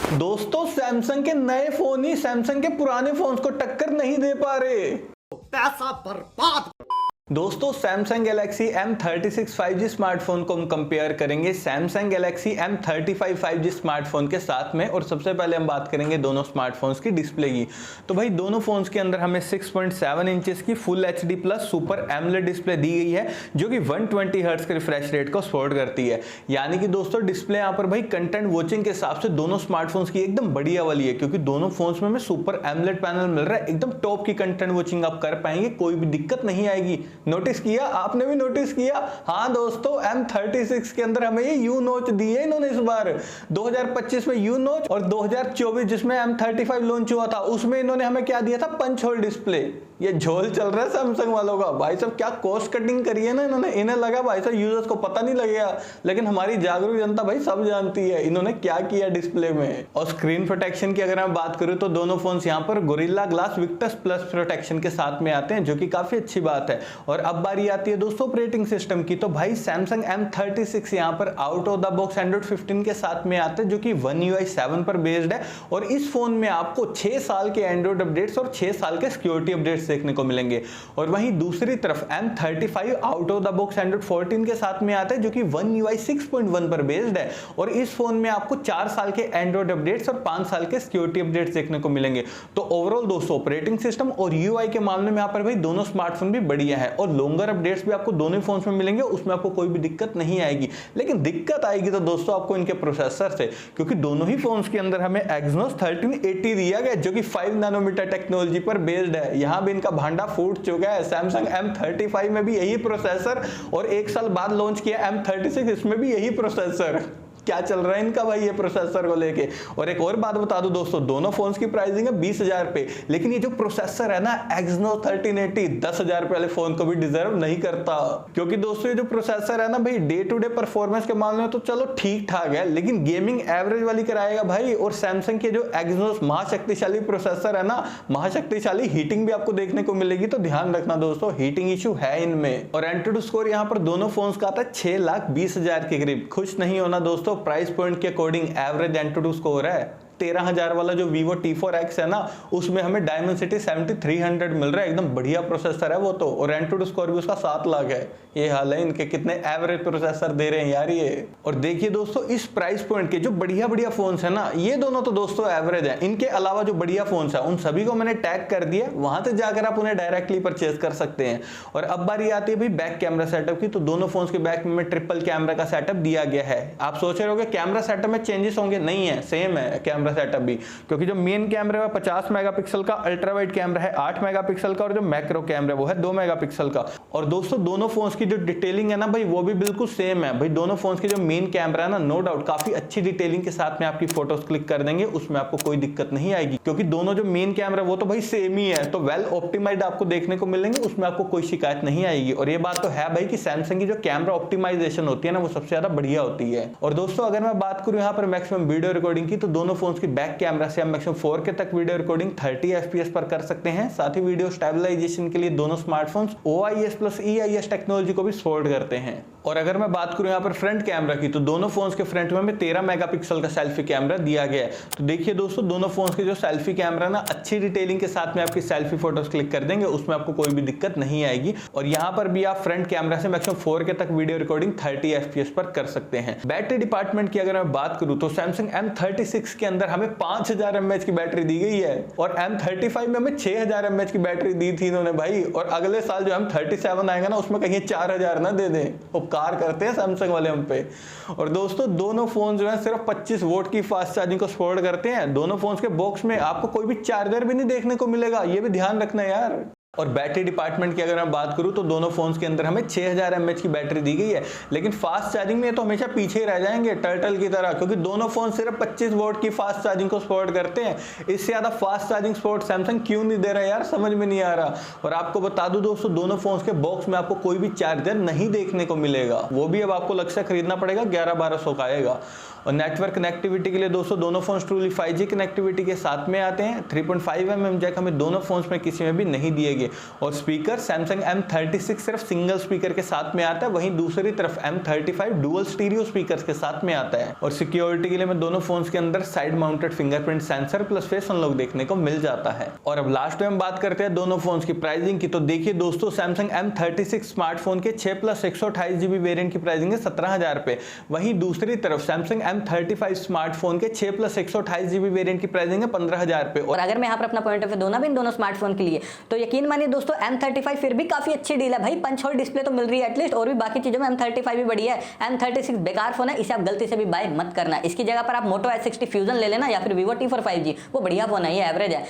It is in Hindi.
दोस्तों सैमसंग के नए फोन ही सैमसंग के पुराने फोन्स को टक्कर नहीं दे पा रहे। पैसा बर्बाद। दोस्तों Samsung Galaxy M36 5G smartphone को हम कंपेयर करेंगे Samsung Galaxy M35 5G smartphone के साथ में। और सबसे पहले हम बात करेंगे दोनों स्मार्टफोन्स की डिस्प्ले की। तो भाई दोनों फोन्स के अंदर हमें 6.7 इंचेस की full HD plus super AMOLED display दी गई है, जो कि 120 हर्ट्ज के रिफ्रेश रेट को सपोर्ट करती है। यानी कि दोस्तों डिस्प्ले यहाँ पर भाई कंटेंट वॉचिंग के हिसाब से दोनों स्मार्टफोन्स की एकदम बढ़िया वाली है, क्योंकि दोनों फोन्स में हमें सुपर एमोलेड पैनल मिल रहा है। एकदम टॉप की कंटेंट वॉचिंग आप कर पाएंगे, कोई भी दिक्कत नहीं आएगी। नोटिस किया, आपने भी नोटिस किया? हाँ दोस्तों, M36 के अंदर हमें ये यू नोच दी है इन्होंने इस बार। 2025 में यू नोच और 2024 जिसमें M35 लॉन्च हुआ था उसमें इन्होंने हमें क्या दिया था? Punch hole display. ये झोल चल रहा है सैमसंग वालों का। भाई साहब क्या कॉस्ट कटिंग करी है ना इन्होंने। इन्हें लगा भाई साहब यूजर्स को पता नहीं लगेगा, लेकिन हमारी जागरूक जनता भाई सब जानती है इन्होंने क्या किया डिस्प्ले में। और स्क्रीन प्रोटेक्शन की अगर मैं बात करूं तो दोनों फोन्स यहाँ पर gorilla glass Victus plus protection के साथ में आते हैं, जो कि काफी अच्छी बात है। और अब बारी आती है दोस्तों ऑपरेटिंग सिस्टम की। तो भाई सैमसंग M36 यहाँ पर out of the box Android 15 के साथ में आते हैं, जो कि One UI 7 पर बेस्ड है। और इस फोन में आपको 6 साल के एंड्रॉइड अपडेट्स और 6 साल के सिक्योरिटी अपडेट्स देखने को मिलेंगे। और वहीं दूसरी तरफ M35 out of the box Android 14 के साथ में आता है, जो कि One UI 6.1 पर बेस्ड है। और इस फोन में आपको 4 साल के एंड्रॉइड अपडेट्स और 5 साल के सिक्योरिटी अपडेट्स देखने को मिलेंगे। तो ओवरऑल दोस्तों ऑपरेटिंग सिस्टम और UI के मामले में यहाँ पर भाई दोनों स्मार्टफोन भी बढ़िया है। और लॉन्गर अपडेट्स भी आपको दोनों फोन्स में मिलेंगे, उसमें आपको कोई भी दिक्कत नहीं आएगी। लेकिन दिक्कत आएगी तो दोस्तों आपको इनके प्रोसेसर से, क्योंकि दोनों ही फोन्स के अंदर हमें Exynos 1380 दिया गया, जो कि 5 नैनोमीटर टेक्नोलॉजी पर बेस्ड है। यहां भी इनका भांडा फूट चुका है। सैमसंग M35 में भी यही प्रोसेसर और 1 साल बाद लॉन्च किया M36, इसमें भी यही प्रोसेसर। क्या चल रहा है इनका भाई ये प्रोसेसर को लेके। और एक और बात बता दूं दोस्तों, दोनों फोन्स की प्राइसिंग है 20,000 रुपए, लेकिन ये जो प्रोसेसर है ना Exynos 1380 10,000 रुपए वाले फोन को भी डिजर्व नहीं करता। क्योंकि दोस्तों ये जो प्रोसेसर है ना भाई डे टू डे परफॉर्मेंस के मामले में तो चलो ठीक ठाक है, लेकिन गेमिंग एवरेज वाली कराएगा भाई। और सैमसंग के जो Exynos महाशक्तिशाली प्रोसेसर है ना, महाशक्तिशाली हीटिंग भी आपको देखने को मिलेगी। तो ध्यान रखना दोस्तों, हीटिंग इशू है इनमें। और एंट्री स्कोर यहाँ पर दोनों फोन्स का आता है 6,20,000 के करीब। खुश नहीं होना दोस्तों, प्राइस पॉइंट के अकॉर्डिंग एवरेज एंट्री स्कोर है 13,000 वाला जो Vivo T4X है ना, उसमें हमें Dimensity 7300 मिल रहा है। एकदम बढ़िया प्रोसेसर है वो तो। और एंट्री स्कोर भी उसका 7 लाख है। ये हाल है इनके, कितने एवरेज प्रोसेसर दे रहे हैं यार ये। और देखिए दोस्तों इस प्राइस पॉइंट के जो बढ़िया बढ़िया फोन्स है ना, ये दोनों तो दोस्तों एवरेज है। इनके अलावा जो बढ़िया फोन्स है उन सभी को मैंने टैग कर दिया, वहां से जाकर आप उन्हें डायरेक्टली परचेज कर सकते हैं। और अब बारी आती है भाई बैक कैमरा सेटअप की। तो दोनों फोन्स के बैक में ट्रिपल कैमरा का सेटअप दिया गया है। आप सोच रहे होंगे कैमरा सेटअप में चेंजेस होंगे, नहीं है, सेम है कैमरा सेटअप भी। क्योंकि जो मेन कैमरा है 50 मेगापिक्सल का, अल्ट्रा वाइड कैमरा है 8 मेगापिक्सल का, और जो मैक्रो कैमरा वो है 2 मेगापिक्सल का। और दोस्तों दोनों फोन्स की जो डिटेलिंग है ना भाई वो भी बिल्कुल सेम है। भाई दोनों फोन्स की जो मेन कैमरा है ना, नो डाउट काफी अच्छी डिटेलिंग के साथ में आपकी फोटोज क्लिक कर देंगे, उसमें आपको कोई दिक्कत नहीं आएगी। क्योंकि दोनों जो मेन कैमरा वो तो भाई सेम ही है, तो वेल ऑप्टिमाइज्ड आपको देखने को मिलेंगे, उसमें आपको कोई शिकायत नहीं आएगी। और ये बात तो है भाई कि सैमसंग की जो कैमरा ऑप्टिमाइजेशन होती है ना वो सबसे ज्यादा बढ़िया होती है। और दोस्तों अगर मैं बात करूं यहाँ पर मैक्सिमम वीडियो रिकॉर्डिंग की, तो दोनों फोन्स की बैक कैमरा से हम मैक्सिमम 4K तक वीडियो रिकॉर्डिंग 30 FPS पर कर सकते हैं। साथ ही वीडियो स्टेबलाइजेशन के लिए दोनों smartphones OIS plus EIS technology को भी सपोर्ट करते हैं। और अगर मैं बात करूं यहाँ पर फ्रंट कैमरा की, तो दोनों फोन्स के फ्रंट में हमें 13 मेगापिक्सल का सेल्फी कैमरा दिया गया है। तो देखिए दोस्तों दोनों फोन्स के जो सेल्फी कैमरा ना अच्छी डिटेलिंग के साथ में आपकी सेल्फी फोटोज क्लिक कर देंगे, उसमें आपको कोई भी दिक्कत नहीं आएगी। और यहाँ पर भी आप फ्रंट कैमरा से मैक्सिमम 4K तक वीडियो रिकॉर्डिंग 30 FPS पर कर सकते हैं। बैटरी डिपार्टमेंट की अगर मैं बात करूं तो सैमसंग M36 के अंदर हमें 5000 mAh की बैटरी दी गई है, और M35 में हमें 6000 mAh की बैटरी दी थी इन्होंने भाई। और अगले साल जो M37 आएगा ना उसमें कहीं 4000 ना दे दें, उपकार करते हैं सैमसंग वाले हम पे। और दोस्तों दोनों फोन जो है सिर्फ 25 वोल्ट की फास्ट चार्जिंग को सपोर्ट करते हैं। दोनों फोन्स के बॉक्स में आपको कोई भी चार्जर भी नहीं देखने को मिलेगा, ये भी ध्यान रखना यार। और बैटरी डिपार्टमेंट की अगर मैं बात करूं तो दोनों फोन्स के अंदर हमें 6000 mAh की बैटरी दी गई है, लेकिन फास्ट चार्जिंग में तो हमेशा पीछे ही रह जाएंगे टर्टल की तरह, क्योंकि दोनों फोन सिर्फ 25 वोल्ट की फास्ट चार्जिंग को सपोर्ट करते हैं। इससे ज्यादा फास्ट चार्जिंग सपोर्ट सैमसंग क्यों नहीं दे रहा है यार, समझ में नहीं आ रहा। और आपको बता दूं दोस्तों दोनों फोन्स के बॉक्स में आपको कोई भी चार्जर नहीं देखने को मिलेगा, वो भी अब आपको लग से खरीदना पड़ेगा, 11-1200 का आएगा। और नेटवर्क कनेक्टिविटी के लिए दोस्तों दोनों फोन ट्रूली 5G कनेक्टिविटी के साथ में आते हैं। 3.5mm जैक हमें दोनों फोन्स में किसी में भी नहीं दिए गए। और स्पीकर सैमसंग M36 सिर्फ सिंगल स्पीकर के साथ में आता है, वहीं दूसरी तरफ M35 डुअल स्टीरियो स्पीकर्स के साथ में आता है। और सिक्योरिटी के लिए हमें दोनों फोन्स के अंदर side mounted fingerprint sensor plus face unlock देखने को मिल जाता है। और अब लास्ट में हम बात करते हैं दोनों फोन्स की प्राइसिंग की। तो देखिए दोस्तों, सैमसंग M36 स्मार्टफोन के 6+128GB वेरिएंट की प्राइसिंग है 17,000 रुपए। वहीं दूसरी तरफ सैमसंग M35 स्मार्टफोन के 6+128GB वेरिएंट की प्राइसिंग है 15,000 रुपए। और अगर मैं यहाँ पर अपना पॉइंट ऑफ व्यू दूं ना भी इन दोनों स्मार्टफोन के लिए, तो यकीन मानिए दोस्तों M35 फिर भी काफी अच्छी डील है भाई। पंच होल डिस्प्ले तो मिल रही है एटलीस्ट, और भी बाकी चीजों में M35 भी बढ़िया है। M36 बेकार फोन है, इसे आप गलती से भी बाय मत करना। इसकी जगह पर आप मोटो S60 फ्यूजन ले लेना या फिर Vivo T4 5G, वो बढ़िया फोन है, ये एवरेज है।